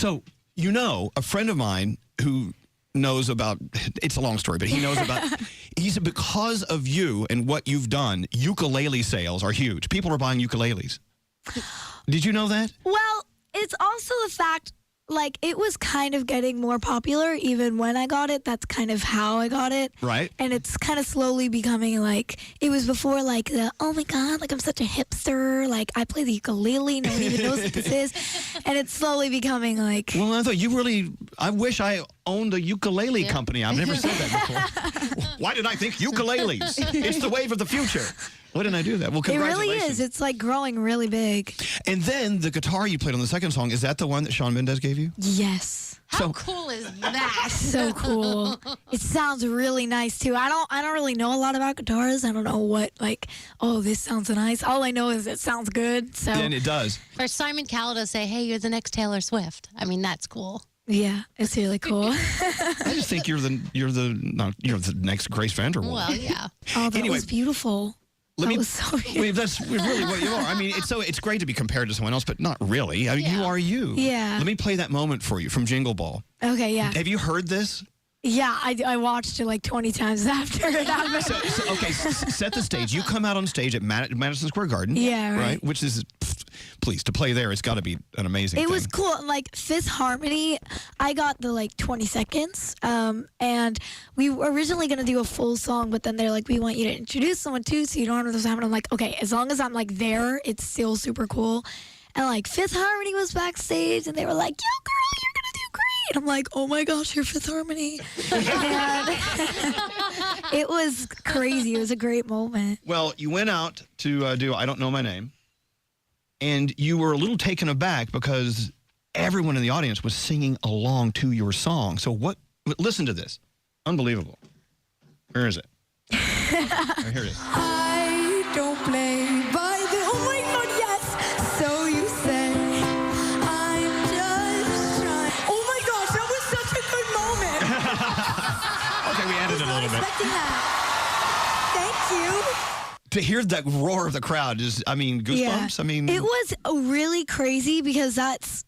So, a friend of mine who knows about, it's a long story, but he knows about, he said because of you and what you've done, ukulele sales are huge. People are buying ukuleles. Did you know that? Well, it's also the fact, like, it was kind of getting more popular even when I got it. That's kind of how I got it. Right. And it's kind of slowly becoming, like, it was before, like, oh, my God, like, I'm such a hipster. Like, I play the ukulele. No one even knows what this is. And it's slowly becoming, like... Well, I thought I wish I owned a ukulele company. I've never said that before. Why did I think ukuleles? It's the wave of the future. Why didn't I do that? Well, congratulations. It really is. It's, like, growing really big. And then the guitar you played on the second song, is that the one that Shawn Mendes gave you? Yes. How cool is that? So cool. It sounds really nice, too. I don't really know a lot about guitars. I don't know what, like, oh, this sounds nice. All I know is it sounds good. So. And it does. For Simon Cowell to say, hey, you're the next Taylor Swift. I mean, that's cool. Yeah, it's really cool. I just think you're the next Grace VanderWaal. Well, yeah. Oh, that was beautiful. Was so that's really what you are. I mean, it's great to be compared to someone else, but not really. I mean, you are you. Yeah. Let me play that moment for you from Jingle Ball. Okay, yeah. Have you heard this? Yeah, I watched it like 20 times after it happened. Okay, set the stage. You come out on stage at Madison Square Garden. Yeah, right. Which is, please, to play there, it's got to be an amazing thing. It was cool. Like, Fifth Harmony, I got the, like, 20 seconds. And we were originally going to do a full song, but then they're like, we want you to introduce someone, too, so you don't know what's happening. I'm like, okay, as long as I'm, like, there, it's still super cool. And, like, Fifth Harmony was backstage, and they were like, yo, girl, you're going to do great. And I'm like, oh, my gosh, you're Fifth Harmony. And it was crazy. It was a great moment. Well, you went out to do I Don't Know My Name, and you were a little taken aback because everyone in the audience was singing along to your song. So listen to this. Unbelievable. Where is it? Here it is. I don't play by the... Oh, my God, yes. So you say, I'm just trying... Oh, my gosh, that was such a good moment. Okay, we added it a little bit. Thank you. To hear that roar of the crowd is, I mean, goosebumps. Yeah. I mean... It was really crazy because that's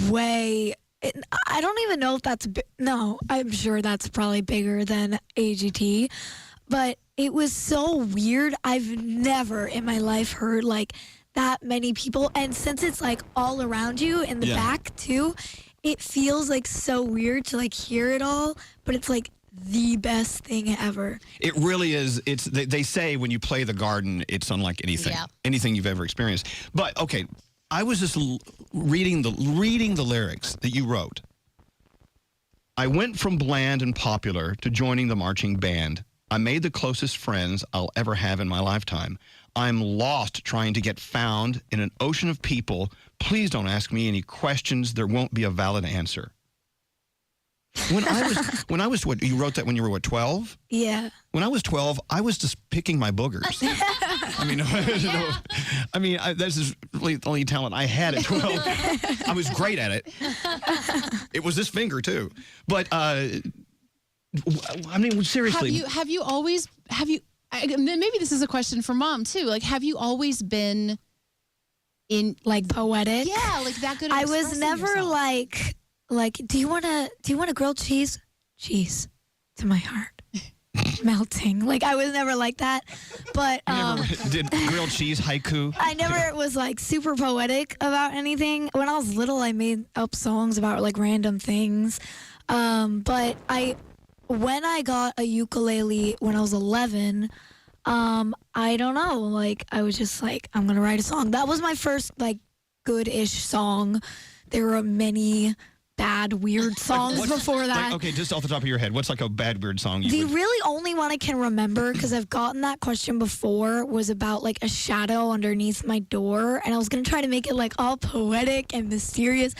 way... I don't even know if that's... No, I'm sure that's probably bigger than AGT. But it was so weird. I've never in my life heard, like, that many people. And since it's, like, all around you in the back, too, it feels, like, so weird to, like, hear it all. But it's, like, the best thing ever. It really is. They say when you play the Garden, it's unlike anything you've ever experienced. But, okay, I was just reading the lyrics that you wrote. I went from bland and popular to joining the marching band. I made the closest friends I'll ever have in my lifetime. I'm lost trying to get found in an ocean of people. Please don't ask me any questions. There won't be a valid answer. When I was what, you wrote that when you were what, 12? Yeah. When I was 12, I was just picking my boogers. I mean, that's really the only talent I had at 12. I was great at it. It was this finger too. But I mean, seriously. Have you always maybe this is a question for Mom too. Like, have you always been in like poetic? Yeah, like that good at I was never yourself. like, do you want a grilled cheese? Cheese to my heart. Melting. Like, I was never like that. But You never did grilled cheese haiku? I never was like super poetic about anything. When I was little, I made up songs about like random things. But when I got a ukulele when I was 11, I don't know, like I was just like, I'm gonna write a song. That was my first like good-ish song. There were many bad, weird songs before that. Like, okay, just off the top of your head, what's like a bad, weird song? The really only one I can remember, because I've gotten that question before, was about like a shadow underneath my door, and I was gonna try to make it like all poetic and mysterious.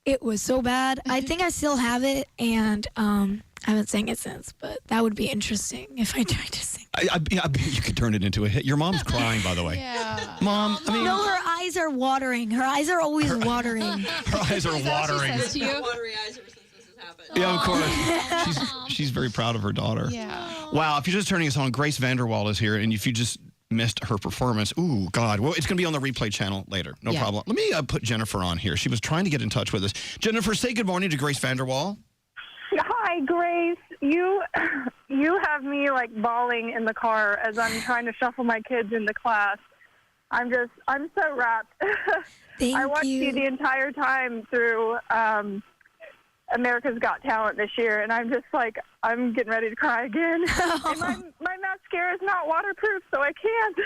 It was so bad. I think I still have it, and I haven't sang it since, but that would be interesting if I tried to sing. I bet you could turn it into a hit. Your mom's crying, by the way. Yeah. Mom, I mean... No, her eyes are watering. Her eyes are always watering. Her eyes are watering. She's had watery eyes ever since this has happened. Yeah, of course. She's very proud of her daughter. Yeah. Wow, if you're just turning us on, Grace VanderWaal is here, and if you just missed her performance. Ooh, God. Well, it's going to be on the replay channel later. No problem. Let me put Jennifer on here. She was trying to get in touch with us. Jennifer, say good morning to Grace VanderWaal. Hi, Grace. You have me like bawling in the car as I'm trying to shuffle my kids into class. I'm so wrapped. I watched you the entire time through America's Got Talent this year, and I'm just like, I'm getting ready to cry again. And my mascara is not waterproof, so I can't.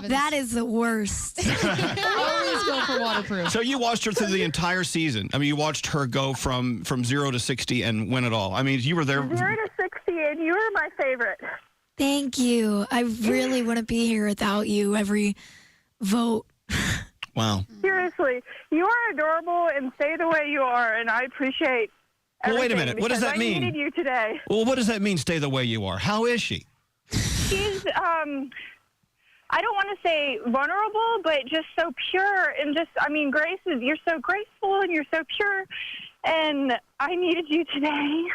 That is the worst. Always go for waterproof. So you watched her through the entire season. I mean, you watched her go from 0 to 60 and win it all. I mean, you were there. 0 to 60, and you were my favorite. Thank you. I really wouldn't be here without you. Every vote. Wow. Seriously, you are adorable and stay the way you are, and I appreciate everything. Well, wait a minute. What does that mean? I needed you today. Well, what does that mean, stay the way you are? How is she? She's, I don't want to say vulnerable, but just so pure and just, I mean, Grace, you're so graceful and you're so pure, and I needed you today.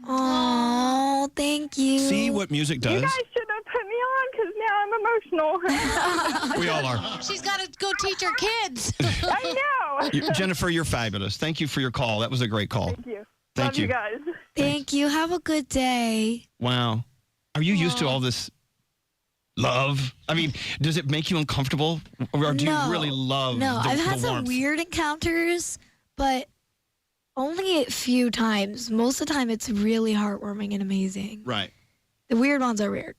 Oh, thank you. See what music does? You guys should have put me on because now I'm emotional. We all are. She's got to go teach her kids. I know. Jennifer, you're fabulous. Thank you for your call. That was a great call. Thank you. Thank Love you. you guys. Thank you. Have a good day. Wow. Are you used to all this love? I mean, does it make you uncomfortable? Or do you really love No, the I've had the some warmth? weird encounters, but only a few times. Most of the time, it's really heartwarming and amazing. Right. The weird ones are weird.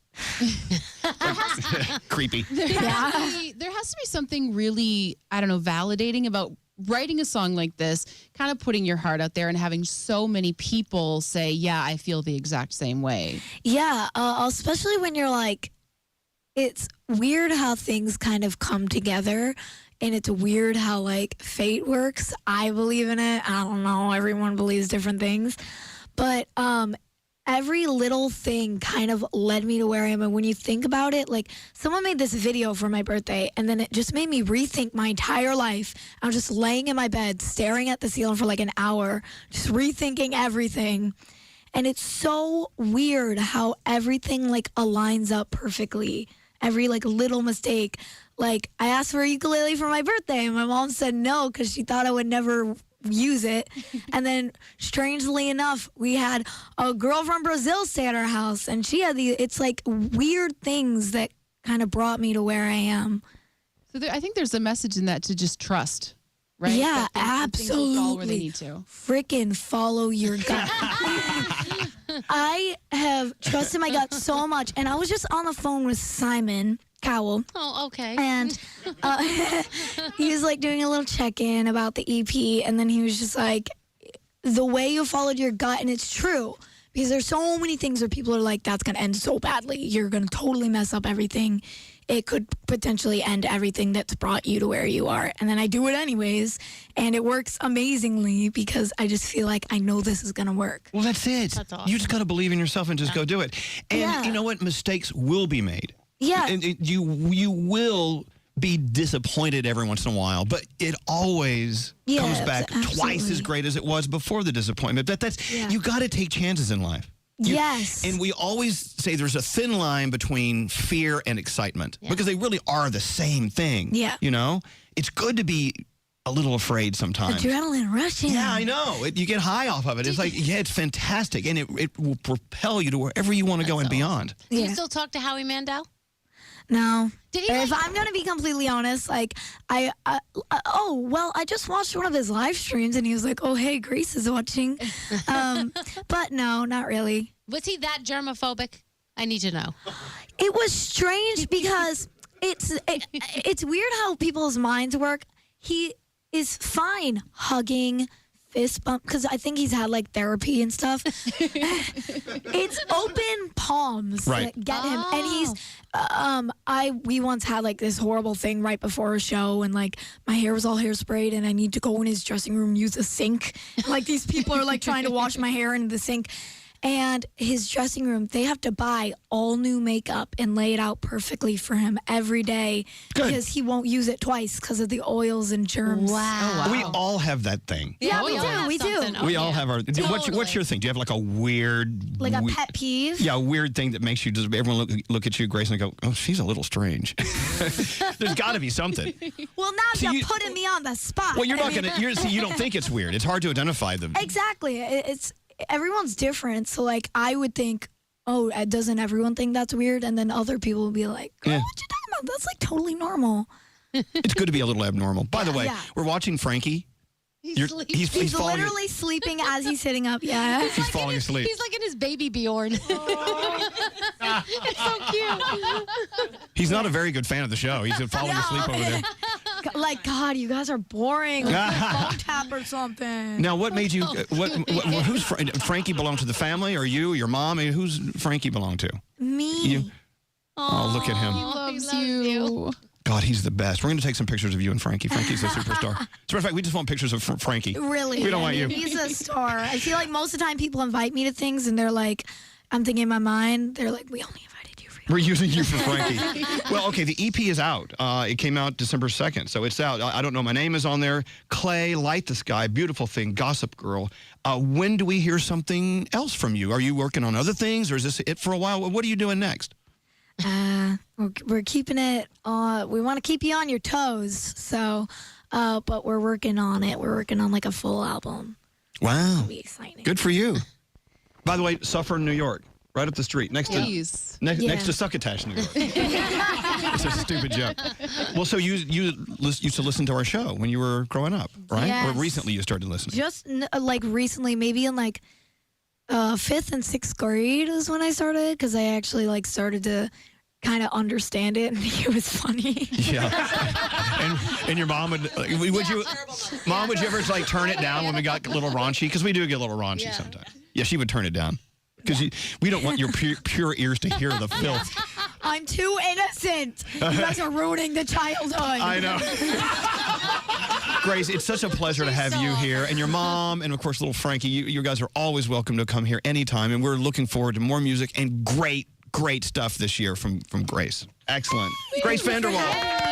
Creepy. There has to be something really, I don't know, validating about writing a song like this, kind of putting your heart out there and having so many people say, yeah, I feel the exact same way. Yeah, especially when you're like, it's weird how things kind of come together, and it's weird how like fate works. I believe in it. I don't know. Everyone believes different things, but every little thing kind of led me to where I am. And when you think about it, like someone made this video for my birthday, and then it just made me rethink my entire life. I was just laying in my bed, staring at the ceiling for like an hour, just rethinking everything. And it's so weird how everything like aligns up perfectly. Every like little mistake. Like I asked for a ukulele for my birthday, and my mom said no because she thought I would never use it. And then strangely enough, we had a girl from Brazil stay at our house, and she had it's like weird things that kind of brought me to where I am. So I think there's a message in that to just trust, right? Yeah, that things will fall where they absolutely. need to. Frickin' follow your gut. I have trusted my gut so much, and I was just on the phone with Simon Cowell. Oh, okay. And he was like doing a little check-in about the EP, and then he was just like, the way you followed your gut, and it's true, because there's so many things where people are like, that's going to end so badly. You're going to totally mess up everything. It could potentially end everything that's brought you to where you are. And then I do it anyways, and it works amazingly because I just feel like I know this is going to work. Well, that's it. That's awesome. You just got to believe in yourself and just go do it. And you know what? Mistakes will be made. Yeah. And you will be disappointed every once in a while, but it always comes back twice as great as it was before the disappointment. You got to take chances in life. Yes. And we always say there's a thin line between fear and excitement because they really are the same thing. Yeah. You know, it's good to be a little afraid sometimes. Adrenaline rushing. Yeah, I know. You get high off of it. It's like, it's fantastic. And it will propel you to wherever you want to go and beyond. Do you Yeah. still talk to Howie Mandel? No. Did he If I'm going to be completely honest, like, I just watched one of his live streams, and he was like, oh, hey, Grace is watching. But no, not really. Was he that germophobic? I need to know. It was strange because it's weird how people's minds work. He is fine hugging, fist bump, because I think he's had like therapy and stuff. It's open palms Right. that get him, and he's we once had like this horrible thing right before a show, and like my hair was all hairsprayed, and I need to go in his dressing room and use a sink. Like these people are like trying to wash my hair in the sink. And his dressing room, they have to buy all new makeup and lay it out perfectly for him every day because he won't use it twice because of the oils and germs. Wow. We all have that thing. Yeah, we have do. something. We all have our. What's your thing? Do you have like a weird, Like a pet peeve? Yeah, a weird thing that makes you just everyone look at you, Grace, and go, "Oh, she's a little strange." There's got to be something. Well, now you're putting me on the spot. Well, you're not gonna. You don't think it's weird. It's hard to identify them. Exactly. It's everyone's different. So like, I would think, oh, doesn't everyone think that's weird? And then other people will be like, oh, what you talking about? That's like totally normal. It's good to be a little abnormal. By the way, we're watching Frankie. He's falling, literally sleeping as he's sitting up. Yeah, he's falling asleep. He's like in his baby Bjorn. It's so cute. He's not a very good fan of the show. He's falling asleep over there. Like, God, you guys are boring. Like, phone tap or something. Now, what made you? Who's Frankie belong to the family, or you, your mom? I mean, who's Frankie belong to? Me. You. Oh, look at him. He loves you. God, he's the best. We're going to take some pictures of you and Frankie. Frankie's a superstar. As a matter of fact, we just want pictures of Frankie. Really? We don't want you. He's a star. I feel like most of the time people invite me to things and they're like, I'm thinking in my mind, they're like, we only invited you for you. We're using you for Frankie. Well, okay, the EP is out. It came out December 2nd, so it's out. I Don't Know My Name is on there. Clay, Light the Sky, Beautiful Thing, Gossip Girl. When do we hear something else from you? Are you working on other things, or is this it for a while? What are you doing next? We're keeping it on. We want to keep you on your toes. So, but we're working on it. We're working on like a full album. Wow. It'll be exciting. Good for you. By the way, Suffern, New York, right up the street, next to Succotash, New York. It's a stupid joke. Well, so you used to listen to our show when you were growing up, right? Yes. Or recently you started listening? Just like recently, maybe in like 5th and 6th grade is when I started, because I actually like started to kind of understand it and think it was funny. Yeah. and your mom would you Mom, would you ever like turn it down when we got a little raunchy? Because we do get a little raunchy sometimes. Yeah, she would turn it down. Because we don't want your pure ears to hear the filth. I'm too innocent. You guys are ruining the childhood. I know. Grace, it's such a pleasure to have you here. And your mom, and of course, little Frankie, you guys are always welcome to come here anytime. And we're looking forward to more music and great stuff this year from Grace. Excellent. Grace VanderWaal.